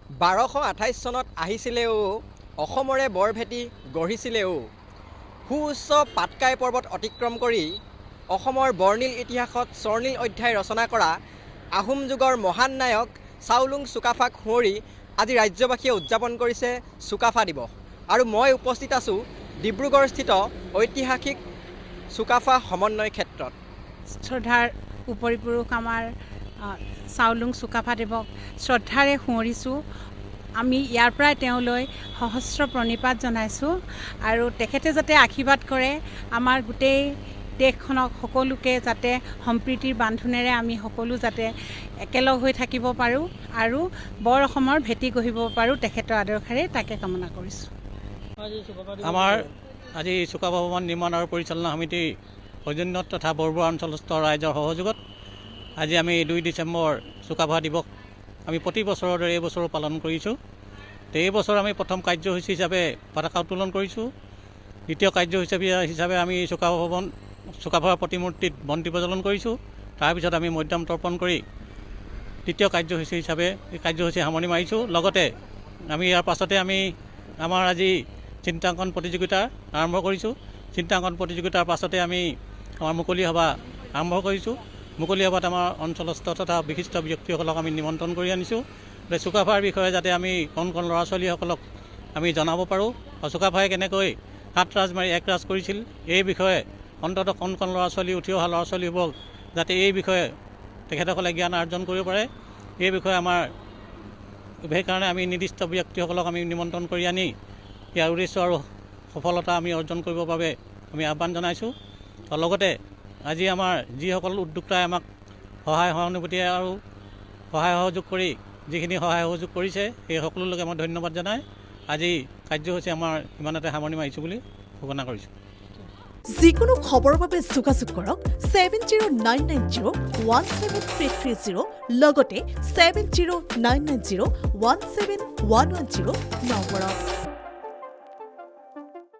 1228 চনত আহিছিলেও অসমৰে বৰভেটি গঢ়িছিলেও সুউচ্চ পাটকাই পৰ্বত অতিক্ৰম কৰি অসমৰ বৰ্ণিল ইতিহাসত স্বৰ্ণিল অধ্যায় ৰচনা কৰা আহোম যুগৰ মহান নায়ক চাওলুং চুকাফাক সুঁৱৰি আজি ৰাজ্যবাসীয়ে উদযাপন কৰিছে চুকাফা দিৱস। আৰু মই উপস্থিত আছোঁ ডিব্ৰুগড়স্থিত ঐতিহাসিক চুকাফা সমন্বয় ক্ষেত্ৰত। শ্ৰদ্ধাৰ উপৰিপুৰুষ আমাৰ চাওলুং চুকাফা দেৱক শ্ৰদ্ধাৰে সুঁৱৰিছোঁ। আমি ইয়াৰ পৰাই তেওঁলৈ সহস্ৰ প্ৰণিপাত জনাইছোঁ আৰু তেখেতে যাতে আশীৰ্বাদ কৰে আমাৰ গোটেই দেশখনক সকলোকে যাতে সম্প্ৰীতিৰ বান্ধোনেৰে আমি সকলো যাতে একেলগ হৈ থাকিব পাৰোঁ আৰু বৰ অসমৰ ভেটি গঢ়িব পাৰোঁ তেখেতৰ আদৰ্শেৰে তাকে কামনা কৰিছোঁ। আমাৰ আজি চুকাফা ভৱন নিৰ্মাণ আৰু পৰিচালনা সমিতিৰ সৌজন্যত তথা বৰবৰুৱা অঞ্চলস্থ ৰাইজৰ সহযোগত আজি আমি 2 ডিচেম্বৰ চুকাফা দিৱস আমি প্ৰতি বছৰৰ দৰে এই বছৰো পালন কৰিছোঁ। এই বছৰ আমি প্ৰথম কাৰ্যসূচী হিচাপে পতাকা উত্তোলন কৰিছোঁ। দ্বিতীয় কাৰ্যসূচী হিচাপে আমি চুকাফাৰ প্ৰতিমূৰ্তিত বন্তি প্ৰজ্বলন কৰিছোঁ। তাৰপিছত আমি মধ্যম তৰ্পণ কৰি তৃতীয় কাৰ্যসূচী হিচাপে এই কাৰ্যসূচী সামৰণি মাৰিছোঁ। লগতে আমি ইয়াৰ পাছতে আমি আমাৰ আজি চিন্তাংকন প্ৰতিযোগিতা আৰম্ভ কৰিছোঁ। চিন্তাংকন প্ৰতিযোগিতাৰ পাছতে আমি আমাৰ মুকলি সভা আৰম্ভ কৰিছোঁ। মুকলি সভাত আমাৰ অঞ্চলস্থ তথা বিশিষ্ট ব্যক্তিসকলক আমি নিমন্ত্ৰণ কৰি আনিছোঁ। চুকাফাৰ বিষয়ে যাতে আমি কণ ল'ৰা ছোৱালীসকলক আমি জনাব পাৰোঁ আৰু চুকাফাই কেনেকৈ 7 ৰাজ মাৰি 1 ৰাজ কৰিছিল এই বিষয়ে অন্ততঃ কণ ল'ৰা ছোৱালী উঠি অহা ল'ৰা ছোৱালীবোৰক যাতে এই বিষয়ে তেখেতসকলে জ্ঞান অৰ্জন কৰিব পাৰে এই বিষয়ে আমাৰ সেইকাৰণে আমি নিৰ্দিষ্ট ব্যক্তিসকলক আমি নিমন্ত্ৰণ কৰি আনি ইয়াৰ উদ্দেশ্য আৰু সফলতা আমি অৰ্জন কৰিবৰ বাবে আমি আহ্বান জনাইছোঁ। আৰু লগতে আজি আমাৰ যিসকল উদ্যোক্তাই আমাক সহায় সহানুভূতি আৰু সহায় সহযোগ কৰি যিখিনি সহায় সহযোগ কৰিছে সেই সকলোলৈকে মই ধন্যবাদ জনাই আজি কাৰ্যসূচী আমাৰ ইমানতে সামৰণি মাৰিছোঁ বুলি ঘোষণা কৰিছোঁ। যিকোনো খবৰৰ বাবে যোগাযোগ কৰক 7099017330 লগতে 7099017110 নম্বৰত।